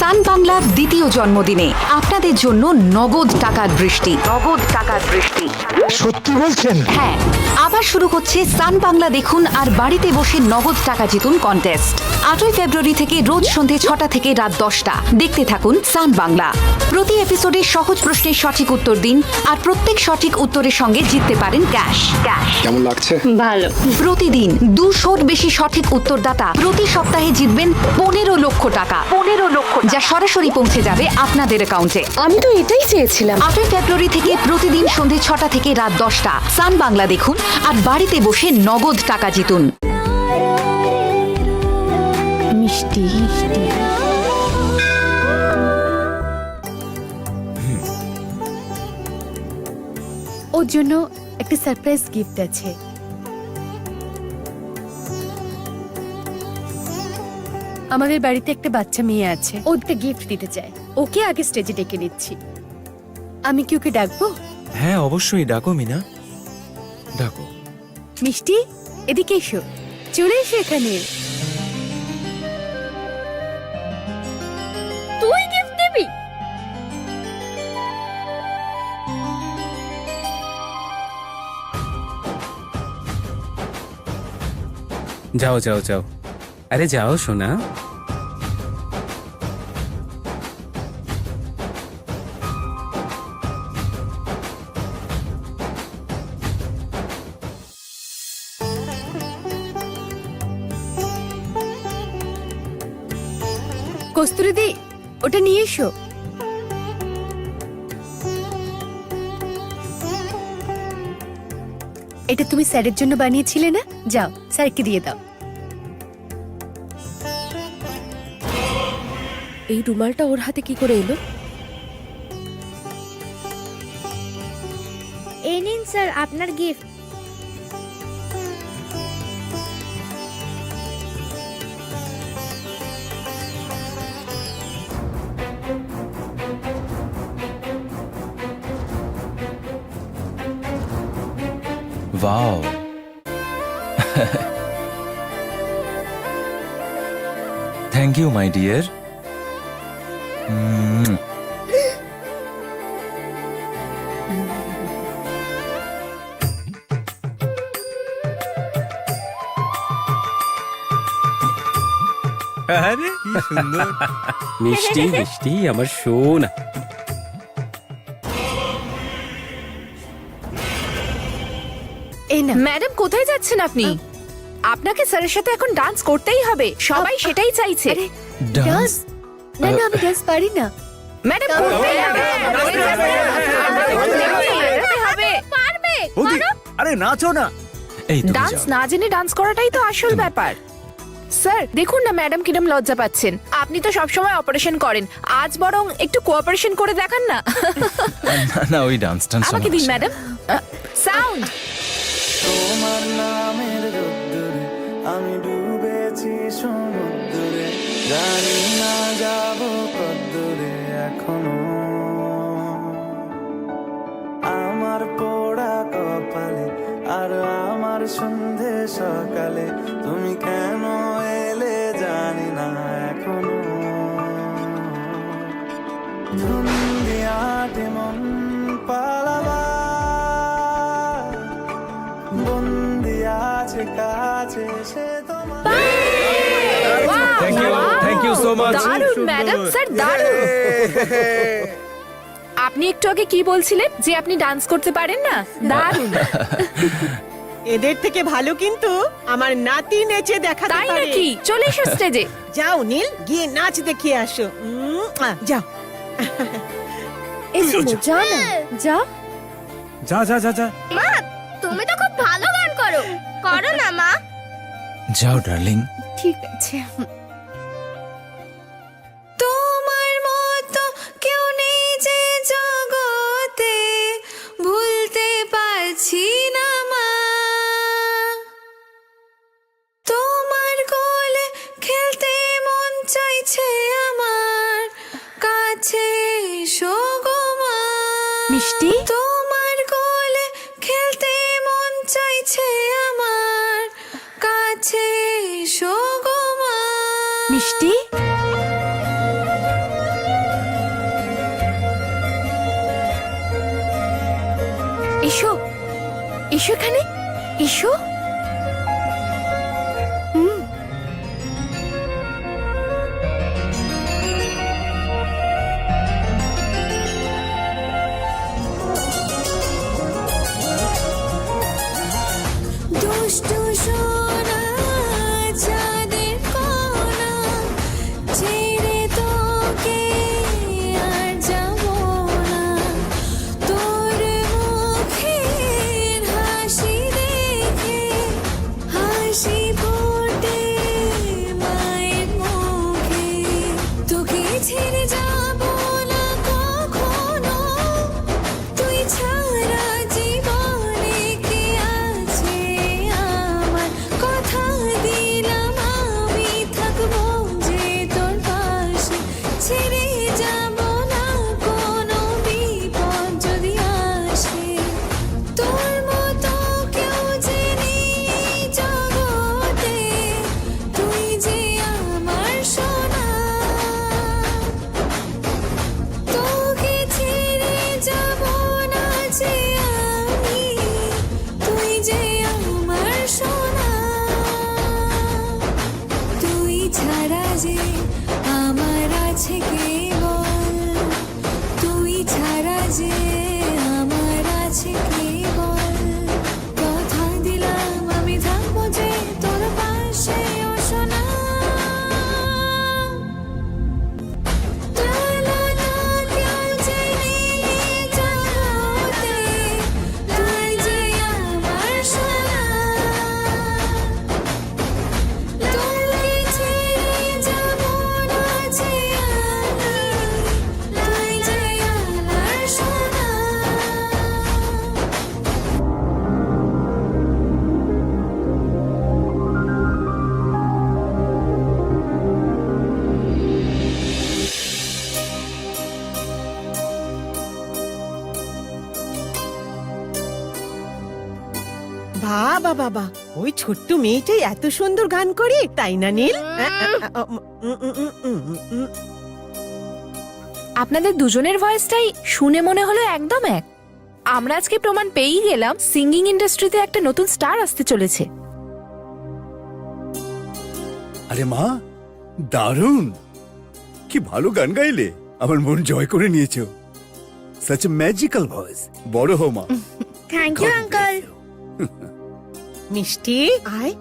সান বাংলার দ্বিতীয় জন্মদিনে আপনাদের জন্য নগদ টাকার বৃষ্টি। সত্যি বলছেন? হ্যাঁ, আবার শুরু হচ্ছে সান বাংলা দেখুন আর বাড়িতে বসে নগদ টাকা জিতুন কন্টেস্ট। 8ই ফেব্রুয়ারি থেকে রোজ সন্ধে 6টা থেকে রাত 10টা দেখতে থাকুন সান বাংলা। প্রতি এপিসোডে সহজ প্রশ্নের সঠিক উত্তর দিন আর প্রত্যেক সঠিক উত্তরের সঙ্গে জিততে পারেন ক্যাশ। কেমন লাগছে? ভালো। প্রতিদিন 200-র বেশি সঠিক উত্তরদাতা প্রতি সপ্তাহে জিতবেন 15 লক্ষ টাকা, যা সরাসরি পৌঁছে যাবে আপনাদের অ্যাকাউন্টে। আমি তো এটাই চেয়েছিলাম। 8ই ফেব্রুয়ারি থেকে প্রতিদিন সন্ধে 6টা থেকে রাত 10টা সান বাংলা দেখুন আর বাড়িতে বসে নগদ টাকা জিতুন। মিষ্টি ওর জন্য একটা সারপ্রাইজ গিফট আছে। আমাদের বাড়িতে একটা বাচ্চা মেয়ে আছে, ওকে গিফট দিতে চায়। ওকে আগে স্টেজে ডেকে নিচ্ছি। আমি কি ওকে ডাকবো? হ্যাঁ অবশ্যই ডাকো মিনা, ডাকো। মিষ্টি, এদিকে এসো, চলে এসো এখানে। তুই গিফট দিবি? যাও যাও যাও, আরে যাও সোনা। কস্তুরী দি, ওটা নিয়ে এসো। এটা তুমি স্যারের জন্য বানিয়েছিলে না? যাও স্যারকে দিয়ে দাও। এই রুমালটা ওর হাতে কি করে এলো? এই নিন স্যার আপনার gift. Wow thank you my dear. আরে কি সুন্দর। মিষ্টি মিষ্টি আমার সোনা। এই না ম্যাডাম, কোথায় যাচ্ছেন আপনি? আপনাকে স্যারের সাথে এখন ডান্স করতেই হবে, সবাই সেটাই চাইছে। আরে ডান্স? ডান্স? না না, আমি ডান্স পারি না। ম্যাডাম করতেই হবে। হবে। পারবে। আরে নাচো না। এই তুমি ডান্স যাও। না জেনে ডান্স করাটাই তো আসল ব্যাপার। স্যার দেখুন না ম্যাডাম কিরম লজ্জা পাচ্ছেন। আপনি তো সবসময় অপারেশন করেন, আজ বরং একটু কোঅপারেশন করে দেখান না। না না, ওই ডান্স টান্স আমাকে দিন ম্যাডাম। সাউন্ড। তোমার নামের রোদ্দুরে আমি ডুবেছি সমুদ্রে, জানি না যাব কদ্দুরে এখনো। আমার পোড়া কপালে আর আমার সন্ধে সকালে তুমি কেন এলে জানি না এখনো। ধুন্দিয়াটে মন পালাবা বন্দি আছে কাছে সে তোমার। Thank you so much. দারুণ ম্যাডাম, স্যার দারুণ। আপনি একটু আগে কি বলছিলেন যে আপনি ডান্স করতে পারেন না? দারুণ। এদের থেকে ভালো কিন্তু আমার নাতি নেচে দেখাতে তাই পারে। নাকি? চলে এসো স্টেজে। যাও নীল, গিয়ে নাচ দেখিয়ে আসো। যাও। এসো যা না, যা। যা যা যা যা। মা তুমি তো খুব ভালো গান করো, করো না মা। যাও ডার্লিং। ঠিক আছে। তোমার মতো কেউ নেই যে জগতে, ভুলতে পারছি না মা। তোমার কোলে খেলতে মন চাইছে আমার, কাছে এসো গো মা। মিষ্টি? তোমার কোলে খেলতে মন চাইছে আমার, কাছে এসো গো মা। মিষ্টি? এসো এসো এখানে এসো। দুষ্টু সোনা চাঁদের কোনা ছেড়ে তোকে আর যাব না, তোর মুখের হাসি দেখে হাসি ফোটে মায়ের মুখে, তোকে ছেড়ে যাব না কখনো, তুই ছাড়া জীবনে কে আছে আমার, কথা দিলাম আমি থাকবো যে তোর পাশে, ছেড়ে যাব না কোনো বিপদ যদি আসে, তোর মতো কেউ যে নেই জগতে, তুই যে আমার সোনা, তোকে ছেড়ে যাব না যে আমি, তুই যে আমার সোনা, তুই ছাড়া যে আমার আছে কে বল, তুই ছাড়া যে আমার আছে কে বল, কথা দিলাম আমি থাকবো যে তোর পাশে ও সোনা। লা লা কেউ যে নেই জগতে, তুই যে আমার সোনা, তোকে ছেড়ে যাব না যে আমি, তুই যে আমার সোনা। বাবা বাবা, ওই ছোট্ট মেয়েটাই এত সুন্দর গান করে, তাই না নীল? আপনাদের দুজনের ভয়েসটাই শুনে মনে হলো একদম এক। আমরা আজকে প্রমাণ পেয়েই গেলাম সিঙ্গিং ইন্ডাস্ট্রিতে একটা নতুন স্টার আসতে চলেছে। আরে মা, দারুণ! কি ভালো গান গাইলে, আমার মন জয় করে নিয়েছো। Such a magical voice. বড় হও মা। Thank you uncle. মিষ্টি আয়।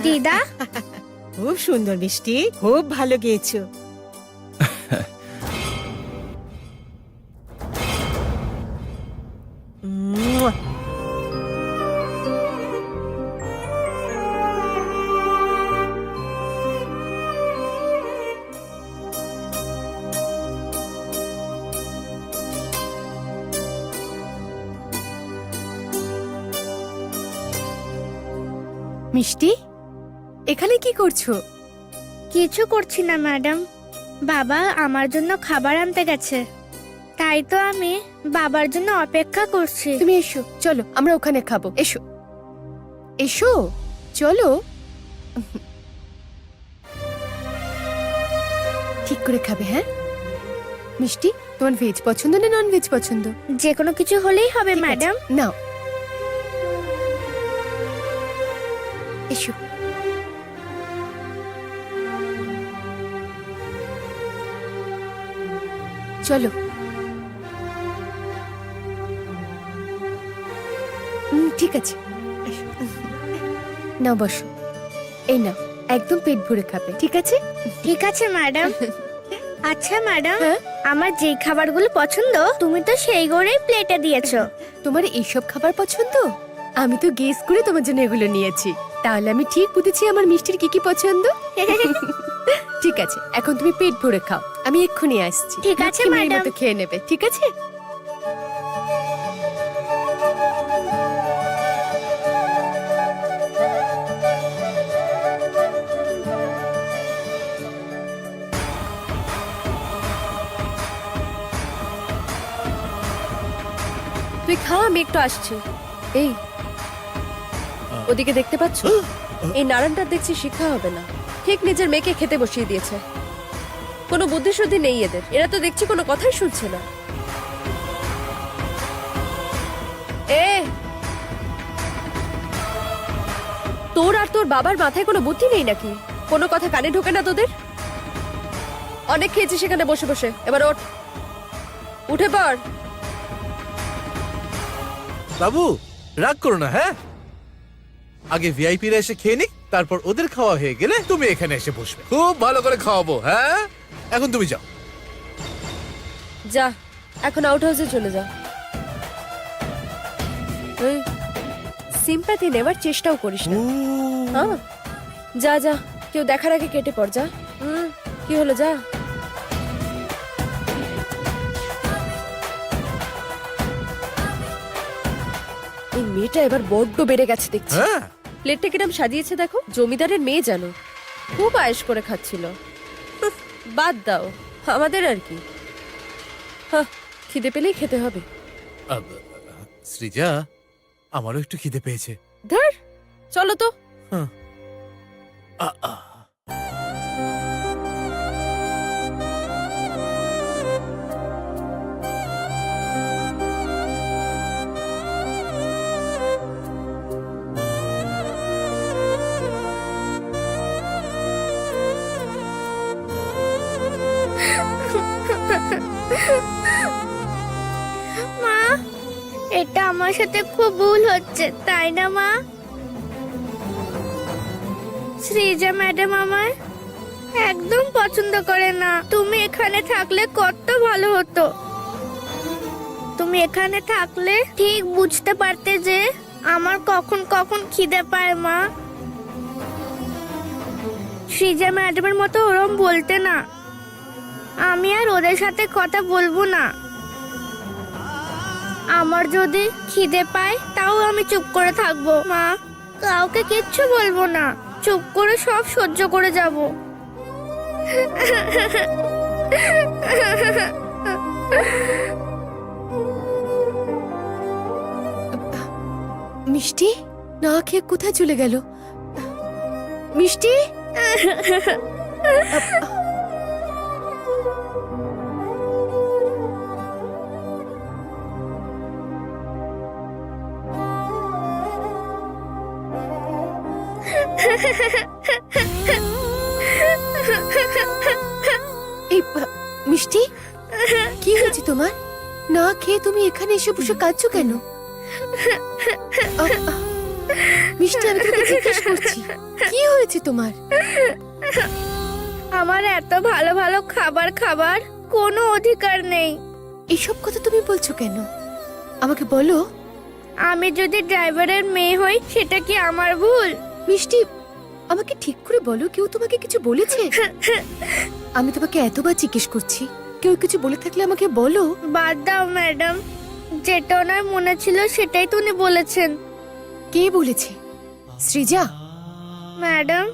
দিদা খুব সুন্দর মিষ্টি, খুব ভালো গেয়েছো। মুয়া। মিষ্টি এখানে কি করছো? কিছু করছি না ম্যাডাম, বাবা আমার জন্য খাবার আনতে গেছে, তাই তো আমি বাবার জন্য অপেক্ষা করছি। তুমি এসো, চলো আমরা ওখানে খাবো। এসো এসো চলো। ঠিক করে খাবে, হ্যাঁ? মিষ্টি, তোমার ভেজ পছন্দ না নন ভেজ পছন্দ? যে কোনো কিছু হলেই হবে ঠিক আছে, ম্যাডাম। নাও এসো। চলো। ঠিক আছে, নাও বসো। এই নাও, একদম পেট ভরে খাবে, ঠিক আছে? ঠিক আছে ম্যাডাম। আচ্ছা ম্যাডাম, হ্যাঁ? আমার যেই খাবারগুলো পছন্দ তুমি তো সেই করেই প্লেটে দিয়েছো। তোমার এইসব খাবার পছন্দ? আমি তো গেস করে তোমার জন্য এগুলো নিয়েছি, তাহলে আমি ঠিক বুঝেছি আমার মিষ্টির কি কি পছন্দ। ঠিক আছে, এখন তুমি পেট ভরে খাও, আমি এক্ষুনি আসছি। ঠিক আছে, লক্ষ্মী মেয়ের ম্যাডাম। মতো খেয়ে নেবে, ঠিক আছে? তুই খা, আমি একটু আসছি। এই ওদিকে দেখতে পাচ্ছ? এই নারায়ণটা দেখছি শিক্ষা হবে না, ঠিক নিজের মেয়েকে খেতে বসিয়ে দিয়েছে। কোনো বুদ্ধি শুদ্ধি নেই এদের, এরা তো দেখছি কোনো কথাই শুনছে না। এ তোর আর তোর বাবার মাথায় কোনো বুদ্ধি নেই নাকি? কোনো কথা কানে ঢোকে না তোদের? অনেক খেয়েছিস সেখানে বসে বসে, এবার ওঠ, উঠে পড়। বাবু রাগ করো না, হ্যাঁ? আগে ভিআইপিরা এসে খেয়ে নিক, তারপর ওদের খাওয়া হয়ে গেলে তুমি এখানে এসে বসবে। খুব ভালো করে খাওয়াবো, হ্যাঁ? এখন তুমি যাও। যা, এখন আউট হাউসে চলে যা। সিম্প্যাথি নেবার চেষ্টাও করিস না। হ্যাঁ, যা যা, কেউ দেখার আগে কেটে পড়, যা। কি হলো, যা। এই মেয়েটা এবার বড্ড বেড়ে গেছে দেখছি। হ্যাঁ, প্লেটটা কিরম সাজিয়েছে দেখো, জমিদারের মেয়ে জানো, খুব আয়েশ করে খাচ্ছিল। বাদ দাও, আমাদের আর কি। হ্যাঁ, খিদে পেলেই খেতে হবে। সৃজা, আমারও একটু খিদে পেয়েছে। ধর, চলো তো। আ, আ। মা, এটা আমার সাথে খুব ভুল হচ্ছে, তাই না মা? শ্রীজা ম্যাডাম আমায় একদম পছন্দ করে না। তুমি এখানে থাকলে কত ভালো হতো। তুমি এখানে থাকলে ঠিক বুঝতে পারতে যে আমার কখন কখন খিদে পায়। মা, শ্রীজা ম্যাডামের মতো ওরম বলতে না। আমি আর ওদের সাথে কথা বলবো না। আমার যদি খিদে পায় তাও আমি চুপ করে থাকবো। মা, কাউকে কিচ্ছু বলবো না, চুপ করে সব সহ্য করে যাব। মিষ্টি না খেয়ে কোথায় চলে গেল? মিষ্টি, এই মিষ্টি, কি হয়েছে তোমার? না খেয়ে তুমি এখানে এসে বসে কাঁদছো কেন? মিষ্টি, আমি তোমাকে জিজ্ঞেস করছি, কি হয়েছে তোমার? আমার এত ভালো ভালো খাবার খাবার কোনো অধিকার নেই। এইসব কথা তুমি বলছো কেন? আমাকে বলো। আমি যদি ড্রাইভারের মেয়ে হই সেটা কি আমার ভুল? মিষ্টি, আমাকে ঠিক করে বলো, কেউ তোমাকে কিছু বলেছে? আমি তোমাকে এতবার জিজ্ঞেস করছি, কেউ কিছু বলে থাকলে আমাকে বলো। বাদ দাও ম্যাডাম, যেটা ওনার মনে ছিল সেটাই তো উনি বলেছেন। কে বলেছে? সৃজা? ম্যাডাম,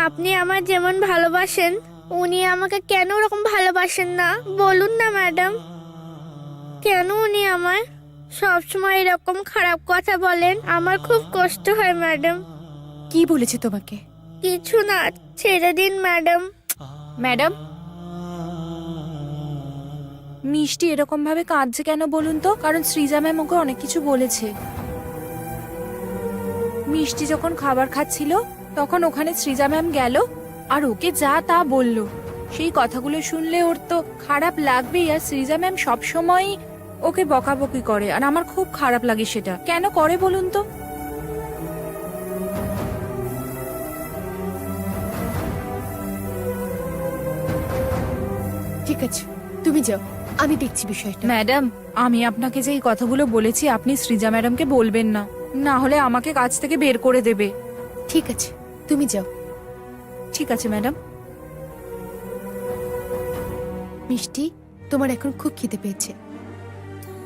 আপনি আমার যেমন ভালোবাসেন উনি আমাকে কেন ওরকম ভালোবাসেন না বলুন না ম্যাডাম। কেন উনি আমায় সবসময় এরকম খারাপ কথা বলেন? আমার খুব কষ্ট হয় ম্যাডাম। কি বলেছে তোমাকে? কিছু না, ছেড়ে দিন ম্যাডাম। ম্যাডাম, মিষ্টি এরকম ভাবে কাঁদছে কেন বলুন তো? কারণ সৃজা ম্যাম ওকে অনেক কিছু বলেছে। মিষ্টি যখন খাবার খাচ্ছিল তখন ওখানে সৃজা ম্যাম গেল আর ওকে যা তা বলল। সেই কথাগুলো শুনলে ওর তো খারাপ লাগবেই। আর সৃজা ম্যাম সবসময় ওকে বকাবকি করে, আর আমার খুব খারাপ লাগে সেটা। কেন করে বলুন তো? ঠিক আছে, তুমি যাও, আমি দেখছি বিষয়টা। ম্যাডাম, আমি আপনাকে যে এই কথাগুলো বলেছি আপনি সৃজা ম্যাডামকে বলবেন না, না হলে আমাকে কাজ থেকে বের করে দেবে। ঠিক আছে, তুমি যাও। ঠিক আছে ম্যাডাম। মিষ্টি, তোমার এখন খুব খিদে পেয়েছে,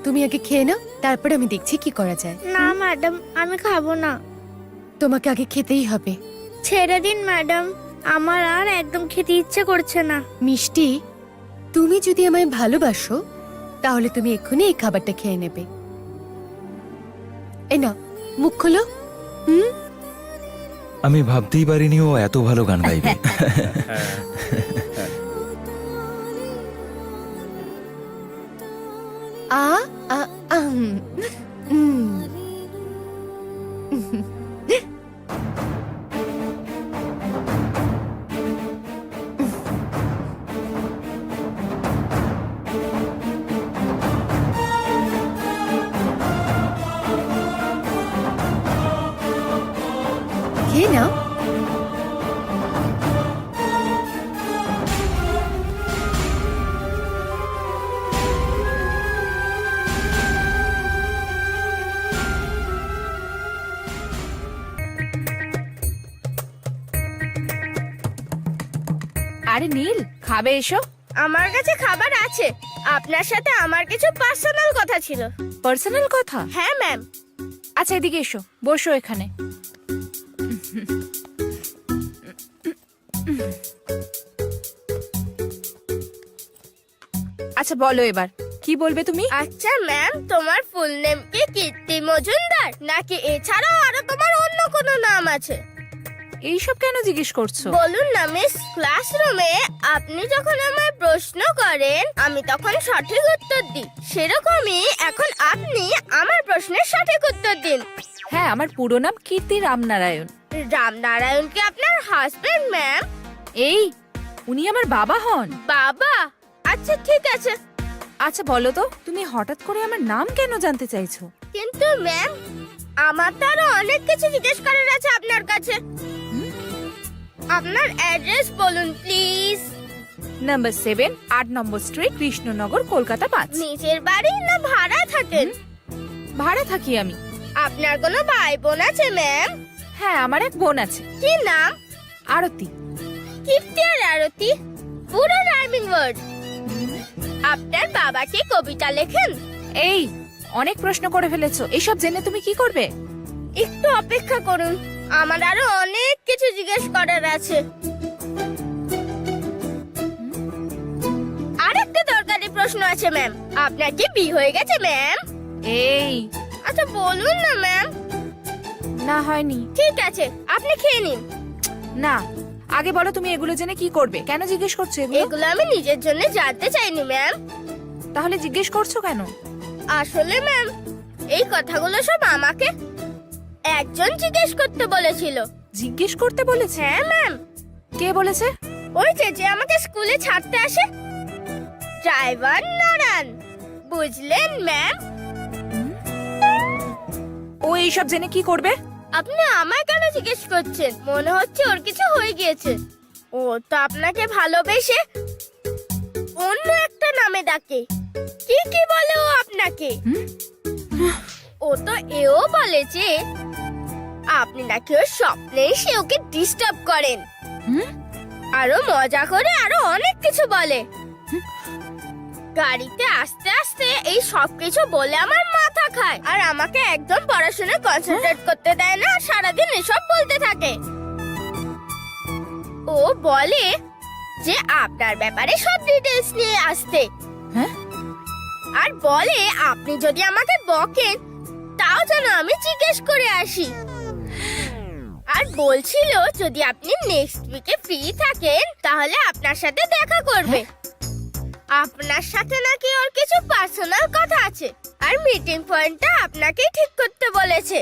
তুমি আগে খেয়ে নাও, তারপরে আমি দেখছি কি করা যায়। না ম্যাডাম, আমি খাবো না। তোমাকে আগে খেতেই হবে। ছেড়ে দিন ম্যাডাম, আমার আর একদম খেতে ইচ্ছে করছে না। মিষ্টি, তুমি যদি আমায় ভালোবাসো তাহলে তুমি এক্ষুনি এই খাবারটা খেয়ে নেবে। এই নাও, মুখ খোলো। আমি ভাবতেই পারিনি ও এত ভালো গান গাইবে। আ আ আম, উম, নীল, খাবে এসো। আমার কাছে খাবার আছে, আপনার সাথে আমার কিছু পার্সোনাল কথা ছিল। পার্সোনাল কথা? হ্যাঁ ম্যাম। আচ্ছা এদিকে এসো, বসো এখানে। আচ্ছা বলো এবার, কি বলবে তুমি? আচ্ছা ম্যাম, তোমার ফুল নেম কি কীর্তি মজুমদার, নাকি এছাড়াও আরো তোমার অন্য কোনো নাম আছে? এইসব কেন জিজ্ঞেস করছো? বলুন না মিস। ক্লাসরুমে আপনি যখন আমায় প্রশ্ন করেন আমি তখন সঠিক উত্তর দিই, সেরকমই এখন আপনি আমার প্রশ্নের সঠিক উত্তর দিন। হ্যাঁ, আমার পুরো নাম কীর্তি রামনারায়ণ। রামনারায়ণ কি আপনার হাজবেন্ড ম্যাম? এই, উনি আমার বাবা হন। বাবা? আচ্ছা ঠিক আছে। আচ্ছা বলো তো, তুমি হঠাৎ করে আমার নাম কেন জানতে চাইছো? কিন্তু ম্যাম, আমার তো আরো অনেক কিছু জিজ্ঞেস করার আছে আপনার কাছে। আপনার অ্যাড্রেস বলুন please. Number 7, 8 number street, Krishnanagar, Kolkata 5। নিজের বাড়ি না ভাড়া থাকেন? ভাড়া থাকি আমি। আপনার কোনো ভাই বোন আছে ম্যাম? হ্যাঁ, আমার এক বোন আছে। কি নাম? আরতি। কীর্তি আর আরতি, পুরো রাইমিং ওয়ার্ড। আপনার বাবা কি কবিতা লেখেন? এই, অনেক প্রশ্ন করে ফেলেছো, এসব জেনে তুমি কি করবে? একটু অপেক্ষা করুন, আমার আরো অনেক কিছু জিজ্ঞেস করার আছে। আরেকটা দরকারি প্রশ্ন আছে ম্যাম। আপনার কি বিয়ে হয়ে গেছে ম্যাম? এই, আচ্ছা বলুন না ম্যাম। না হয়নি। ঠিক আছে, আপনি খেয়ে নিন। না, আগে বলো তুমি এগুলো জেনে কি করবে? কেন জিজ্ঞেস করছো এগুলো? এগুলো আমি নিজের জন্য জানতে চাইনি ম্যাম। তাহলে জিজ্ঞেস করছো কেন? আসলে ম্যাম, এই কথাগুলো সব আমাকে একজন জিজ্ঞেস করতে বলেছিল। জিজ্ঞেস করতে বলেছে? হ্যাঁ ম্যাম। কে বলেছে? ওই যে আমাকে স্কুলে ছাড়তে আসে, ড্রাইভার নারায়ণ, বুঝলেন ম্যাম? ও এইসব জেনে কি করবে? আপনি আমায় কেন জিজ্ঞেস করছেন? মনে হচ্ছে ওর কিছু হয়ে গিয়েছে। ও তো আপনাকে ভালোবেসে অন্য একটা নামে ডাকে। কি কি বলে ও আপনাকে? ও তো এও বলে যে আপনি নাকি ওর স্বপ্নে এসে ওকে ডিস্টার্ব করেন, আরো মজা করে আরো অনেক কিছু বলে। গাড়িতে আস্তে আস্তে এই সব কিছু বলে আমার মাথা খায়, আর আমাকে একদম পড়াশোনায় কনসেন্ট্রেট করতে দেয় না, সারাদিন এসব বলতে থাকে। ও বলে যে আপনার ব্যাপারে সব ডিটেলস নিয়ে আসতে, আর বলে আপনি যদি আমাকে বকেন তাও যেন আমি জিজ্ঞেস করে আসি। আর বলছিল যদি আপনি নেক্সট উইকে ফ্রি থাকেন তাহলে আপনার সাথে দেখা করবে। আপনার সাথে নাকি ওর কিছু পার্সোনাল কথা আছে, আর মিটিং পয়েন্টটা আপনাকেই ঠিক করতে বলেছে।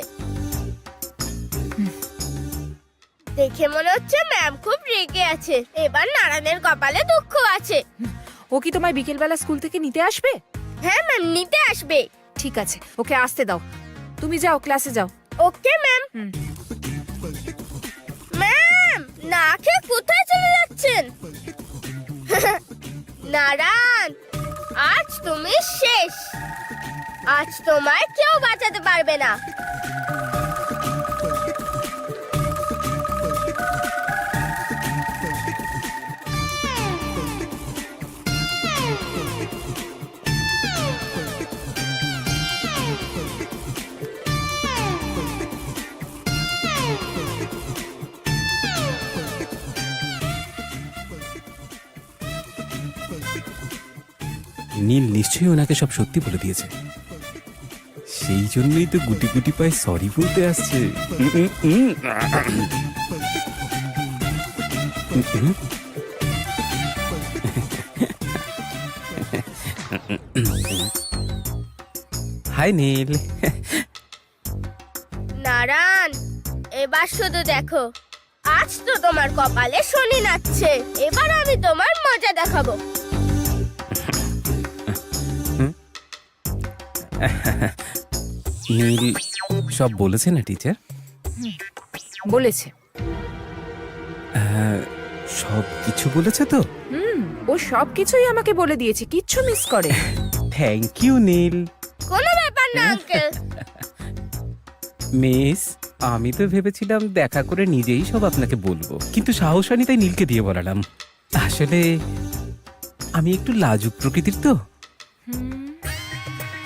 দেখে মনে হচ্ছে ম্যাম খুব রেগে আছে। এবার নারায়ণের কপালে দুঃখ আছে। ও কি তোমায় বিকেলবেলা স্কুল থেকে নিতে আসবে? হ্যাঁ ম্যাম, নিতে আসবে। ঠিক আছে, ওকে আসতে দাও। তুমি যাও, ক্লাসে যাও। Okay ma'am. ম্যাম, না খেয়ে কোথায় চলে যাচ্ছেন? নারায়ণ, আজ তুমি শেষ। আজ তোমায় কেউ বাঁচাতে পারবে না। নীল নিশ্চয়ই ওনাকে সব সত্যি বলে দিয়েছে, সেই জন্যই তো গুটি গুটি পায়ে সরি বলতে আসছে। হাই নীল। নারায়ণ, এবার শুধু দেখো, আজ তো তোমার কপালে শনি নাচছে। এবার আমি তোমার মজা দেখাবো। নীল সব বলেছে না টিচার? বলেছে। সব কিছু বলেছে তো? ও সব কিছুই আমাকে বলে দিয়েছে, কিচ্ছু মিস করে। থ্যাংক ইউ নীল। কোনো ব্যাপার না আঙ্কেল। মিস, আমি তো ভেবেছিলাম দেখা করে নিজেই সব আপনাকে বলবো, কিন্তু সাহস হয়নি তাই নীলকে দিয়ে বলালাম। আসলে আমি একটু লাজুক প্রকৃতির তো,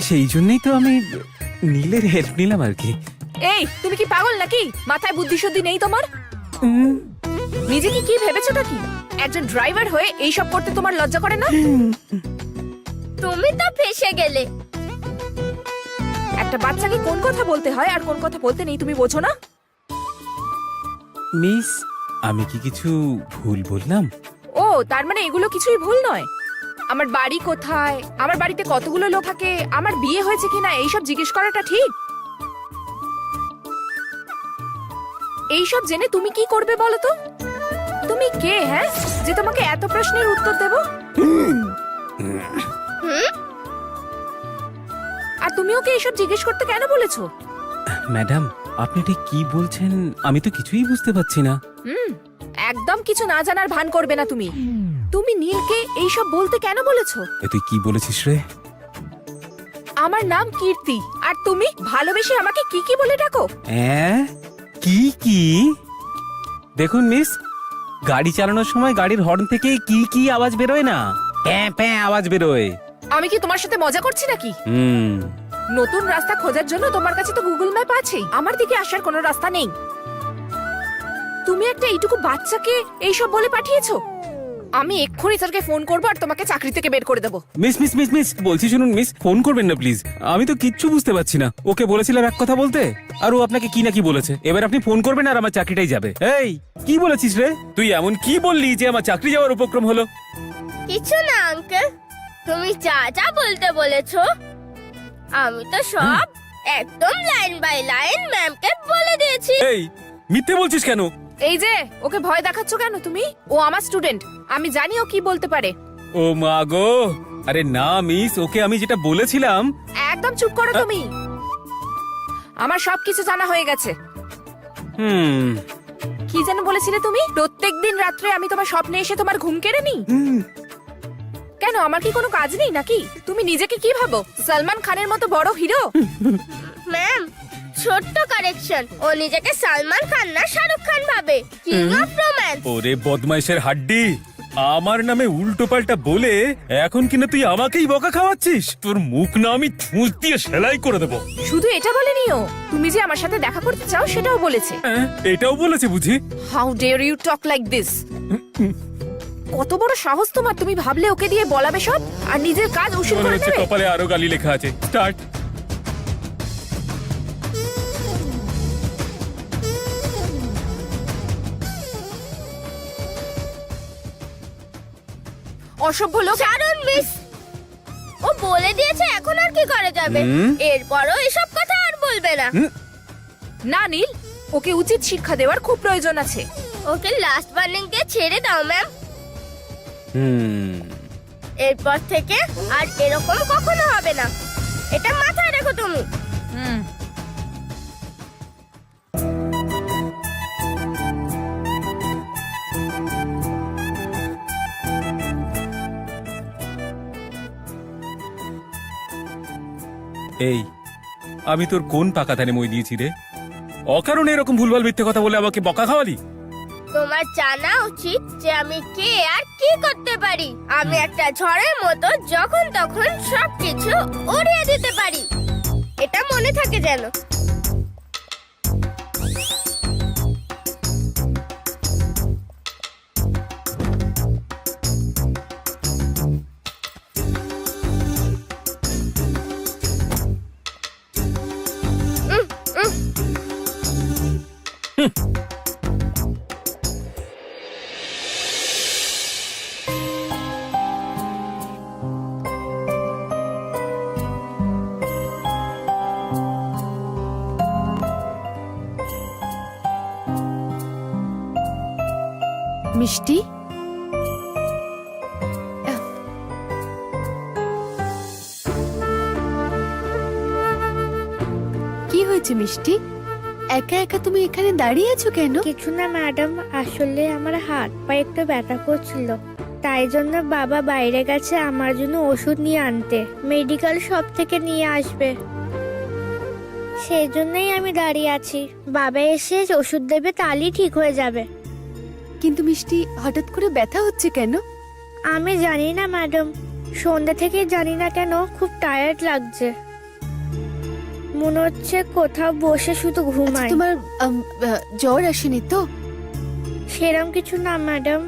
সেই জন্যই তো আমি নীলের হেল্প নিলাম আর কি। এই তুমি কি পাগল নাকি? মাথায় বুদ্ধি শুদ্ধি নেই তোমার? নিজেকে কি ভেবেছোটা কি? একজন ড্রাইভার হয়ে এই সব করতে তোমার লজ্জা করে না? তুমি তো ফেসে গেলে। একটা বাচ্চাকে কোন কথা বলতে হয় আর কোন কথা বলতে নেই তুমি বোঝো না? মিস, আমি কি কিছু ভুল বললাম? ও তার মানে এগুলো কিছুই ভুল নয়। আমার বাড়ি কোথায়, আমার বাড়িতে কতগুলো লোক থাকে, আমার বিয়ে হয়েছে কিনা এইসব জিজ্ঞেস করাটা ঠিক? এইসব জেনে তুমি কি করবে বলো তো? তুমি কে, হ্যাঁ, যে তোমাকে এত প্রশ্নের উত্তর দেব? আর তুমি ওকে এইসব জিজ্ঞেস করতে কেন বলেছো? ম্যাডাম, আপনি ঠিক কি বলছেন আমি তো কিছুই বুঝতে পারছি না। একদম কিছু না জানার ভান করবে না তুমি। তুমি নীলকে এইসব বলতে কেন বলেছো? এ তুই কি বলেছিস রে? আমার নাম কীর্তি, আর তুমি ভালোবেসে আমাকে কি কি বলে ডাকো? কি কি? দেখুন মিস, গাড়ি চালানোর সময় গাড়ির হর্ন থেকে কি কি আওয়াজ বেরোয় না, প্যাঁ প্যাঁ আওয়াজ বেরোয়। আমি কি তোমার সাথে মজা করছি নাকি? নতুন রাস্তা খোঁজার জন্য তোমার কাছে তো গুগল ম্যাপ আছেই, আমার দিকে আসার কোনো রাস্তা নেই। তুমি একটা এইটুকু বাচ্চাকে এইসব বলে পাঠিয়েছো? আমি এক্ষুনি স্যারকে ফোন করবো আর তোমাকে চাকরি থেকে বের করে দেবো। মিস মিস মিস মিস বলছি শুনুন মিস, ফোন করবেন না প্লিজ। আমি তো কিচ্ছু বুঝতে পারছি না। ওকে বলেছিলাম এক কথা বলতে, আর ও আপনাকে কি না কি বলেছে। এবার আপনি ফোন করবেন আর আমার চাকরিটাই যাবে। এই কি বলেছিস রে তুই? এমন কি বললি যে আমার চাকরি যাওয়ার উপক্রম হলো? কিছু না আঙ্কেল, তুমি যা যা বলতে বলেছো আমি তো সব একদম লাইন বাই লাইন ম্যামকে বলে দিয়েছি। এই মিথ্যে বলছিস কেন? এই যে ওকে ভয় দেখাচ্ছ কেন তুমি? ও আমার স্টুডেন্ট, আমি জানি ও কি বলতে পারে। ও মা গো, আরে না মিস, ওকে আমি যেটা বলেছিলাম। একদম চুপ করো তুমি। আমার সবকিছু জানা হয়ে গেছে। কি যেন বলেছিলে তুমি? প্রত্যেকদিন রাত্রে আমি তোমার স্বপ্নে এসে তোমার ঘুম কেড়ে নিই? কেন, আমার কি কোনো কাজ নেই নাকি? তুমি নিজেকে কি ভাবো, সালমান খানের মতো বড় হিরো? ম্যাম, ছোট্ট কারেকশন, ও নিজেকে সালমান খান না শাহরুখ খান ভাবে, কিং অফ রোম্যান্স। ওরে বদমাইশের হাড্ডি, আমার নামে উল্টো পাল্টা বলে এখন কিনা তুই আমাকেই বকা খাওয়াচ্ছিস? তোর মুখ না আমি ছুঁচ দিয়ে সেলাই করে দেবো। শুধু এটা বলেনি ও, তুমি যে আমার সাথে দেখা করতে চাও সেটাও বলেছে। এটাও বলেছে বুঝি? How dare you talk like this? কত বড় সাহস তোমার! তুমি ভাবলে ওকে দিয়ে বলাবে সব আর নিজের কাজ উসুল করে দেবে? কপালে আরো গালি লেখা আছে। স্টার্ট। অসভ্য লোক। ছাড়ুন মিস, ও বলে দিয়েছে, এখন আর কি করা যাবে? এরপরও এসব কথা আর বলবে না। না নীল, ওকে উচিত শিক্ষা দেওয়ার খুব প্রয়োজন আছে। ওকে লাস্ট ওয়ার্নিং কে ছেড়ে দাও ম্যাম। এরপর থেকে আর এরকম কখনো হবে না, এটা মাথায় রেখো তুমি। এই আমি তোর কোন পাকা ধানে মই দিয়েছি রে? অকারণে এরকম ভুলভাল মিথ্যে কথা বলে আমাকে বকা খাওয়ালি? তোমার জানা উচিত যে আমি কে আর কি করতে পারি। আমি একটা ঝড়ের মতো যখন তখন সবকিছু উড়িয়ে দিতে পারি, এটা মনে থাকে যেন। মিষ্টি, কি হয়েছে মিষ্টি? একা একা তুমি এখানে দাঁড়িয়ে আছো কেন? কিছু না ম্যাডাম, আসলে আমার হাত পায়ে একটু ব্যথা করছিল, তাই জন্য বাবা বাইরে গেছে আমার জন্য ওষুধ নিয়ে আনতে। মেডিকেল শপ থেকে নিয়ে আসবে, সেই জন্যই আমি দাঁড়িয়ে আছি। বাবা এসে ওষুধ দেবে, তাহলেই ঠিক হয়ে যাবে। কিন্তু মিষ্টি হঠাৎ করে ব্যথা হচ্ছে কেন? আমি জানি না ম্যাডাম, সন্ধ্যা থেকে জানি না কেন খুব টায়ার্ড লাগছে। মনে হচ্ছে কোথাও বসে শুধু আচ্ছা, ঘুমাই। তোমার জ্বর আসেনি তো? সেরম কিছু না ম্যাডাম।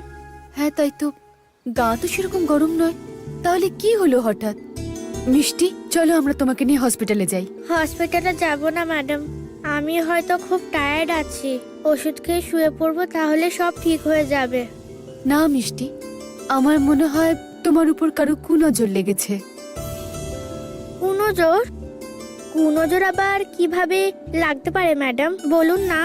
হ্যাঁ তাই তো, গা তো সেরকম গরম নয়। তাহলে কি হলো হঠাৎ? মিষ্টি, চলো আমরা তোমাকে নিয়ে হসপিটালে যাই। হসপিটালে যাব না ম্যাডাম, আমি হয়তো খুব টায়ার্ড আছি। ওষুধ খেয়ে শুয়ে পড়বো, তাহলে সব ঠিক হয়ে যাবে। না মিষ্টি, আমার মনে হয় তোমার উপর কারো কুনজর লেগেছে। কুনজর? কুনজর আবার কিভাবে লাগতে পারে ম্যাডাম, বলুন না।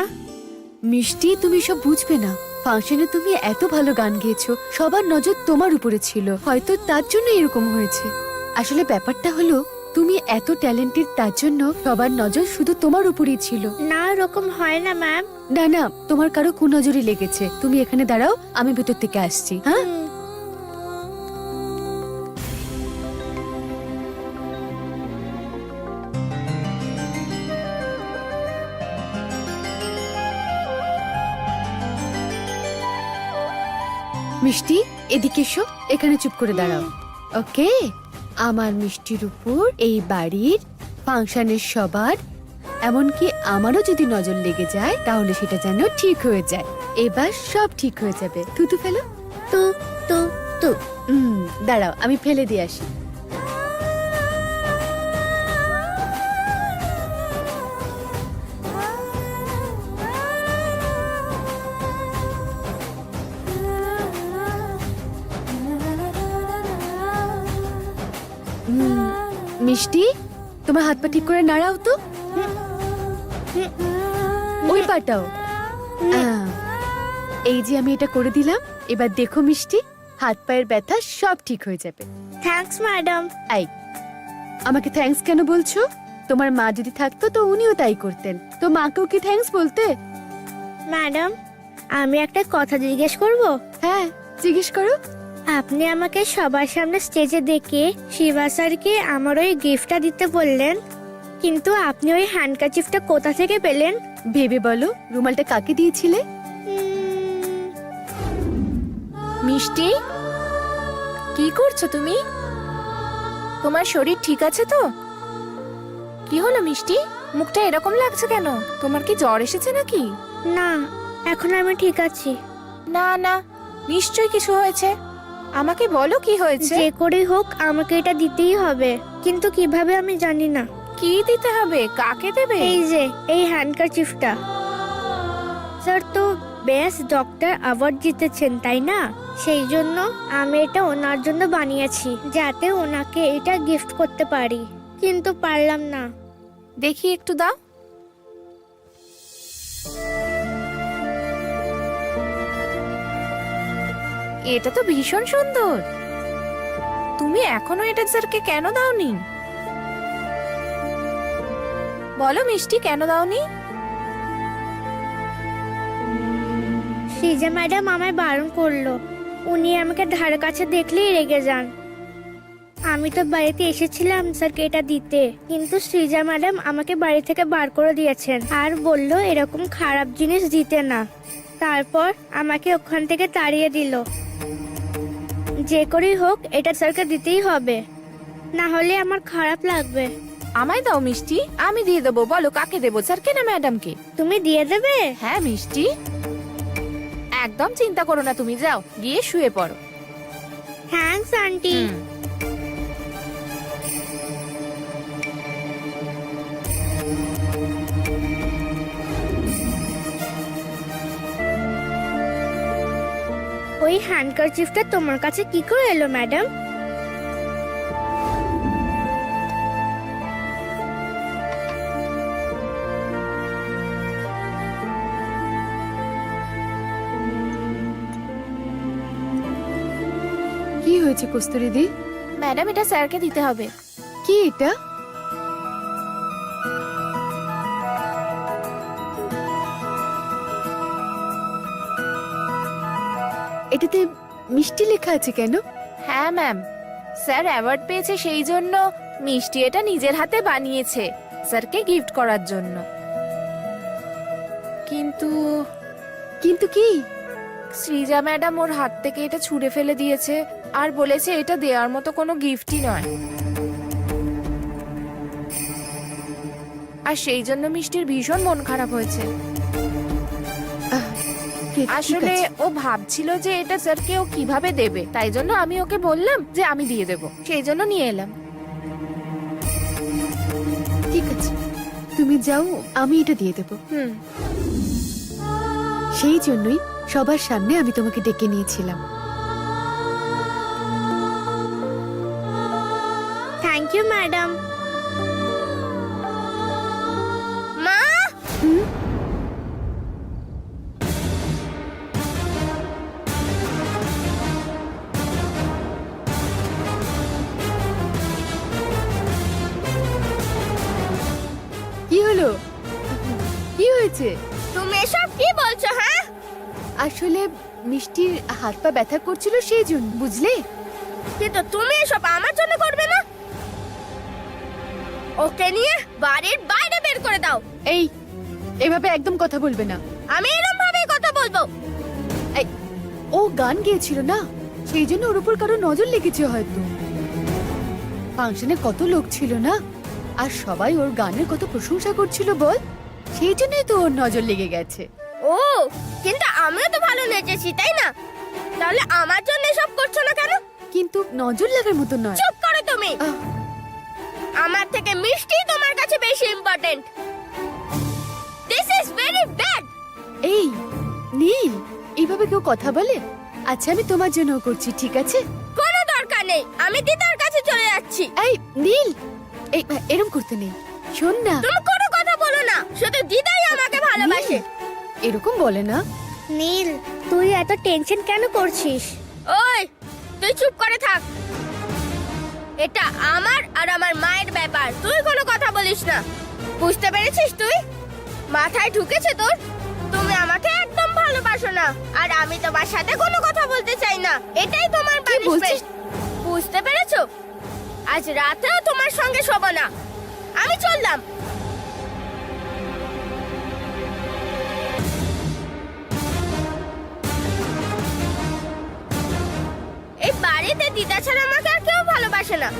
মিষ্টি, তুমি সব বুঝবে না। ফাংশনে তুমি এত ভালো গান গেয়েছো, সবার নজর তোমার উপরে ছিল, হয়তো তার জন্য এরকম হয়েছে। আসলে ব্যাপারটা হলো, তুমি এত ট্যালেন্টেড, তার জন্য সবার নজর শুধু তোমার উপরেই ছিল। না, এরকম হয় না ম্যাম। না না, তোমার কারো কুনজরই লেগেছে। তুমি এখানে দাঁড়াও, আমি ভেতর থেকে আসছি। হ্যাঁ, মিষ্টি এদিকে এসো, এখানে চুপ করে দাঁড়াও। ওকে, আমার মিষ্টির উপর এই বাড়ির ফাংশনের সবার, এমনকি আমারও যদি নজর লেগে যায়, তাহলে সেটা যেন ঠিক হয়ে যায়। এবার সব ঠিক হয়ে যাবে। থুতু ফেলো। তু তু তু। দাঁড়াও, আমি ফেলে দিয়ে আসি। মিষ্টি, তোমার হাত পা ঠিক করে নাড়াও তো। ওই পাটাও। এই যে আমি এটা করে দিলাম, এবার দেখো মিষ্টি, হাত পায়ের ব্যথা সব ঠিক হয়ে যাবে। Thanks madam. আই, আমাকে থ্যাঙ্কস কেন বলছো? তোমার মা যদি থাকতো তো উনিও তাই করতেন। তো মাকেও কি থ্যাঙ্কস বলতে? ম্যাডাম, আমি একটা কথা জিজ্ঞেস করব? হ্যাঁ, জিজ্ঞেস করো। আপনি আমাকে সবার সামনে স্টেজে ডেকে শিবা স্যারকে আমার ওই গিফটটা দিতে বললেন, কিন্তু আপনি ওই হ্যান্ডকারচিফটা কোথা থেকে পেলেন? ভেবে বলো, রুমালটা কাকে দিয়েছিলে? মিষ্টি, কি করছো তুমি? তোমার শরীর ঠিক আছে তো? কি হলো মিষ্টি, মুখটা এরকম লাগছে কেন? তোমার কি জ্বর এসেছে নাকি? না, এখন আমি ঠিক আছি। না না, নিশ্চয়ই কিছু হয়েছে। আমাকে বলো কি হয়েছে। যে করেই হোক আমাকে এটা দিতেই হবে, কিন্তু কিভাবে আমি জানি না। কি দিতে হবে? কাকে দেবে? এই যে এই হ্যান্ডকারচিফটা। স্যার তো বেস্ট ডক্টর অ্যাওয়ার্ড জিতেছেন, তাই না? সেই জন্য আমি এটা ওনার জন্য বানিয়েছি, যাতে ওনাকে এটা গিফট করতে পারি, কিন্তু পারলাম না। দেখি একটু দাও। এটা তো ভীষণ সুন্দর। তুমি এখনো এটা স্যারকে কেন দাওনি? বলো মিষ্টি, কেন দাওনি? সৃজা ম্যাডাম আমায় বারণ করলো। উনি আমাকে ধার কাছে দেখলেই রেগে যান। আমি তো বাড়িতে এসেছিলাম স্যারকে এটা দিতে, কিন্তু সৃজা ম্যাডাম আমাকে বাড়ি থেকে বার করে দিয়েছেন আর বলল এরকম খারাপ জিনিস দিতে না। তারপর আমাকে ওখান থেকে তাড়িয়ে দিল। যে করেই হোক এটা স্যারকে দিতেই হবে, না হলে আমার খারাপ লাগবে। আমায় দাও মিষ্টি, আমি দিয়ে দেবো। বলো কাকে দেবো, স্যারকে না ম্যাডামকে? তুমি দিয়ে দেবে? হ্যাঁ মিষ্টি, একদম চিন্তা করো না, তুমি যাও গিয়ে শুয়ে পড়ো। Thanks aunty. ওই হ্যান্ডকারচিফটা তোমার কাছে কি করে এলো ম্যাডাম? কি হয়েছে কস্তুরী দি? ম্যাডাম, এটা স্যারকে দিতে হবে। কি এটা? এটাতে মিষ্টি লেখা আছে কেন? হ্যাঁ ম্যাম, স্যার অ্যাওয়ার্ড পেয়েছে, সেই জন্য মিষ্টি এটা নিজের হাতে বানিয়েছে স্যারকে গিফট করার জন্য। কিন্তু কিন্তু কি? শ্রীজা ম্যাডাম ওর হাত থেকে এটা ছুঁড়ে ফেলে দিয়েছে আর বলেছে এটা দেওয়ার মতো কোনো গিফটই নয়। আর সেই জন্য মিষ্টির ভীষণ মন খারাপ হয়েছে। ঠিক আসলে আছে। ও ভাবছিল যে এটা স্যারকে ও কিভাবে দেবে, তাই জন্য আমি ওকে বললাম যে আমি দিয়ে দেবো, সেই জন্য নিয়ে এলাম। ঠিক আছে, তুমি যাও, আমি এটা দিয়ে দেবো। হুম। সেই জন্যই সবার সামনে আমি তোমাকে ডেকে নিয়েছিলাম। Thank you madam. মা, কি হলো? কি হয়েছে? তুমি এসব কি বলছো? হ্যাঁ, আসলে মিষ্টির হাত পা ব্যথা করছিল সেই জন্য, বুঝলে? কিন্তু তুমি এসব আমার জন্য করবে না। ওকে নিয়ে বাড়ির বাইরে বের করে দাও। এই, এভাবে একদম কথা বলবে না। আমি এরকম ভাবে কথা বলবো? এই, ও গান গেয়েছিল না, সেই জন্য ওর উপর কারো নজর লেগেছে হয়তো। ফাংশনে কত লোক ছিল না, আর সবাই ওর গানের কত প্রশংসা করছিল বল, সেই জন্যই তো ওর নজর লেগে গেছে। ও, কিন্তু আমিও তো ভালো নেচেছি, তাই না? তাহলে আমার জন্য এসব করছো না কেন? কিন্তু নজর লাগার মতো নয়। চুপ করো তুমি। আহ, আমার থেকে মিষ্টি তোমার কাছে বেশি important. This is very bad. এই নীল, এইভাবে কেউ কথা বলে? আচ্ছা, আমি তোমার জন্য করছি, ঠিক আছে? কোনো দরকার নেই, আমি দিদার কাছে চলে যাচ্ছি। এই নীল, এই এরকম করতে নেই, শোন না। তুমি কোনো কথা বলো না, শুধু দিদাই আমাকে ভালোবাসে। এরকম বলে না। নীল, তুই এত টেনশন কেন করছিস? ওই, তুই চুপ করে থাক। এটা আমার আর আমার মায়ের ব্যাপার, তুই কোনো কথা বলিস না। বুঝতে পেরেছিস তুই? মাথায় ঢুকেছে তোর? তুমি আমাকে একদম ভালোবাসো না, আর আমি তোমার সাথে কোনো কথা বলতে চাই না। এটাই তোমার বলছিস? punishment। বুঝতে পেরেছো? আজ রাতেও তোমার সঙ্গে শোবো না। আমি চললাম। এই বাড়িতে দিদা ছাড়া আমাকে আর কেউ ভালোবাসে না।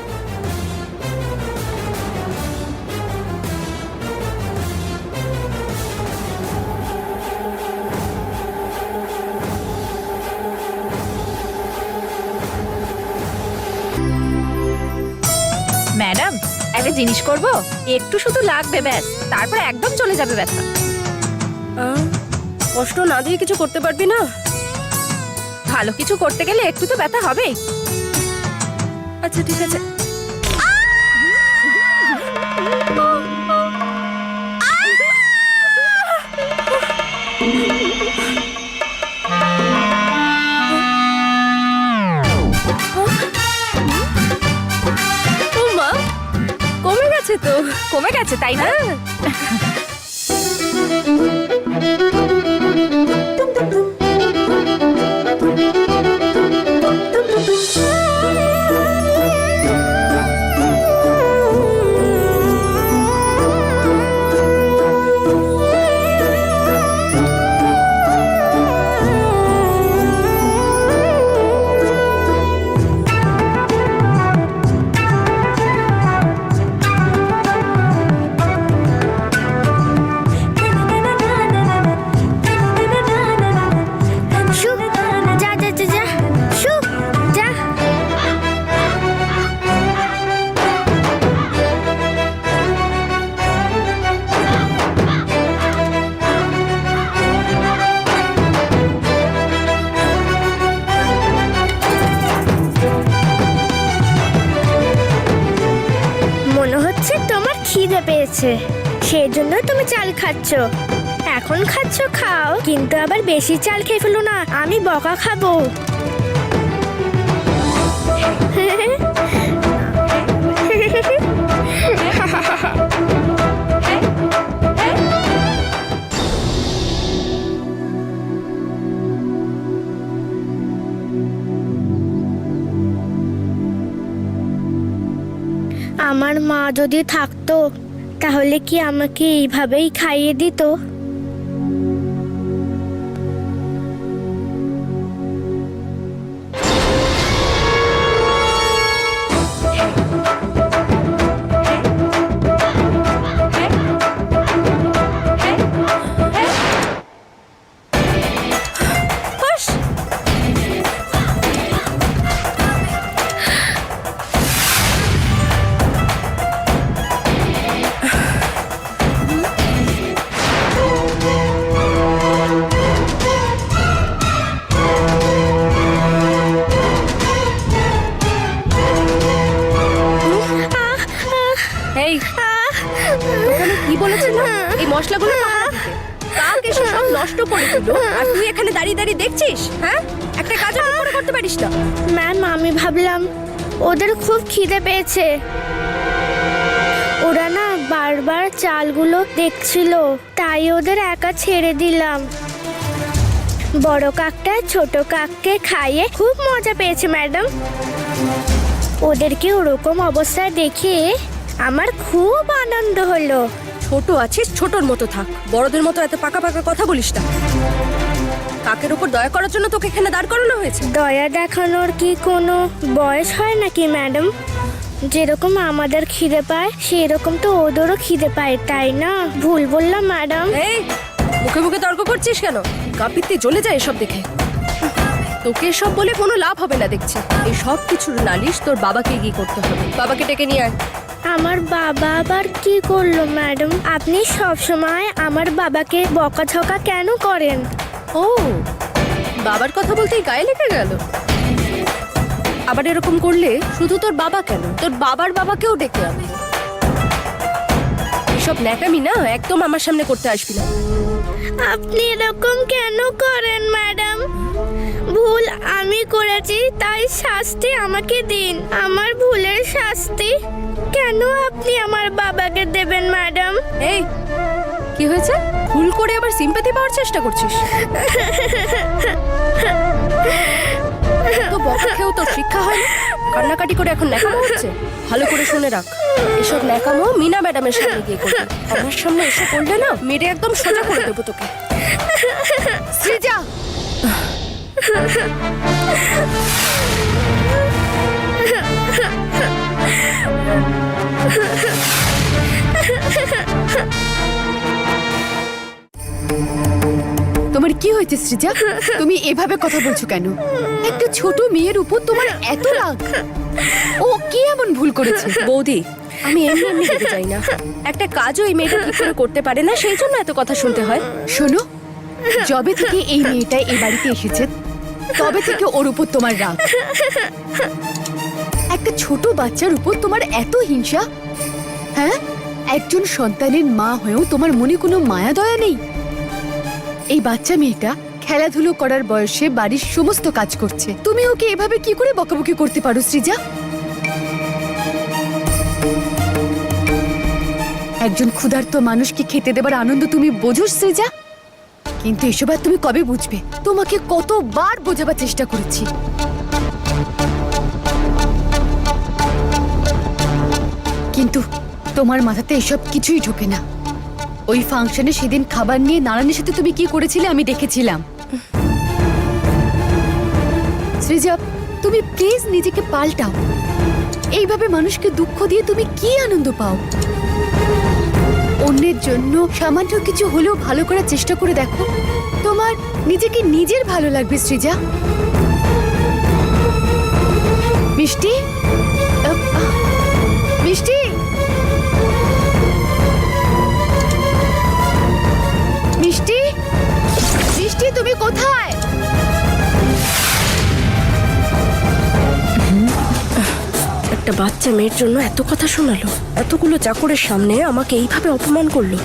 ম্যাডাম, একটা জিনিস করব, একটু শুধু লাগবে ব্যাস, তারপর একদম চলে যাবে ব্যথা। কষ্ট না দিয়ে কিছু করতে পারবি না? ভালো কিছু করতে গেলে একটু তো ব্যথা হবেই। আচ্ছা ঠিক আছে। ও মা, কমে গেছে তো। কমে গেছে তাই না? শু, যা যা যা যা, শু, যা। মনে হচ্ছে তোমার খিদে পেয়েছে, সেই জন্য তুমি চাল খাচ্ছ। এখন খাচ্ছ খাও, কিন্তু আবার বেশি চাল খেয়ে ফেলো না, আমি বকা খাবো। আমার মা যদি থাকতো, তাহলে কি আমাকে এইভাবেই খাইয়ে দিত? মশলাগুলো পাহারা দিতে। কাক এসে সব নষ্ট করে দিল আর তুই এখানে দাঁড়িয়ে দাঁড়িয়ে দেখছিস? হ্যাঁ, একটা কাজও ঠিক করে করতে পারিস না। ম্যাম আমি ভাবলাম ওদের খুব খিদে পেয়েছে, ওরা না বারবার চালগুলো দেখছিল, তাই ওদের একা ছেড়ে দিলাম। বড় কাকটা ছোট কাককে খাইয়ে খুব মজা পেয়েছে ম্যাডাম। ওদেরকে ওরকম অবস্থায় দেখে আমার খুব আনন্দ হলো। ছোট আছিস, ছোটর মতো থাক, বড়দের মতো এত পাকা পাকা কথা বলিস না। কাকের উপর দয়া করার জন্য তোকে এখানে দাঁড় করানো হয়েছে। দয়া দেখানোর কি কোনো বয়স হয় নাকি ম্যাডাম? যেরকম আমাদের খিদে পায় সেরকম তো ওদেরও খিদে পায়, তাই না? ভুল বললাম ম্যাডাম। এই মুখে মুখে তর্ক করছিস কেন? কাপিতে জ্বলে যায় এসব দেখে। তোকে এসব বলে কোনো লাভ হবে না দেখছি। এই সব কিছুর নালিশ তোর বাবাকে গিয়ে করতে হবে। বাবাকে ডেকে নিয়ে আয়। আমার বাবা আবার কি করলো ম্যাডাম? আপনি সব সময় আমার বাবাকে বকাঝকা কেন করেন? ও, বাবার কথা বলতেই গায়ে লেগে গেল। আবার এরকম করলে শুধু তোর বাবা কেন, তোর বাবার বাবাকেও ডেকে আনবে। এসব ন্যাকামি না একদম আমার সামনে করতে আসবি না। আপনি এরকম কেন করেন ম্যাডাম? ভুল আমি করেছি, তাই শাস্তি আমাকে দিন। আমার ভুলের শাস্তি কেন আপনি আমার বাবাকে দেবেন ম্যাডাম? এই কি হয়েছে? ভুল করে আবার সিম্পাথি পাওয়ার চেষ্টা করছিস? তো বকা খেয়েও তোর শিক্ষা হয় না? কান্নাকাটি করে এখন ন্যাকামো হচ্ছে? ভালো করে শুনে রাখ, এসব ন্যাকামো মিনা ম্যাডামের সামনে গিয়ে করবি। আমার সামনে এসে করলে না মেরে একদম সোজা করে দেবো তোকে। সৃজা, তোমার কি হয়েছে সৃজা? তুমি এভাবে কথা বলছো কেন? একটা ছোট মেয়ের উপর তোমার এত রাগ? ও কি এমন ভুল করেছে? বৌদি, আমি এমনি এমনি যেতে চাই না। একটা কাজও এই মেয়েটা ঠিক করে করতে পারে না, সেই জন্য এত কথা শুনতে হয়। শোনো, যবে থেকে এই মেয়েটা এই বাড়িতে এসেছে তবে থেকে ওর উপর তোমার রাগ। একটা ছোট বাচ্চার উপর তোমার এত হিংসা? হ্যাঁ, একজন সন্তানের মা হয়েও তোমার মনে কোনো মায়া দয়া নেই? এই বাচ্চা মেয়েটা খেলাধুলো করার বয়সে বাড়ির সমস্ত কাজ করছে, তুমি ওকে এভাবে কি করে বকাবকি করতে পারো সৃজা? একজন ক্ষুধার্ত মানুষকে খেতে দেবার আনন্দ তুমি বোঝো সৃজা? কিন্তু এসব আর তুমি কবে বুঝবে? তোমাকে কতবার বোঝাবার চেষ্টা করেছি। কিন্তু তোমার মাথাতে এসব কিছুই ঢোকে না। ওই ফাংশনে সেদিন খাবার নিয়ে নারায়ণের সাথে তুমি কি করেছিলে আমি দেখেছিলাম। সৃজা, তুমি প্লিজ নিজেকে পাল্টাও। এইভাবে মানুষকে দুঃখ দিয়ে তুমি কি আনন্দ পাও? অন্যের জন্য সামান্য কিছু হলেও ভালো করার চেষ্টা করে দেখো, তোমার নিজেকে নিজের ভালো লাগবে সৃজা। মিষ্টি, মিষ্টি, মিষ্টি, মিষ্টি, তুমি কোথায়? একটা বাচ্চা মেয়ের জন্য এত কথা শোনালো, এতগুলো চাকরের সামনে আমাকে এইভাবে অপমান করলো।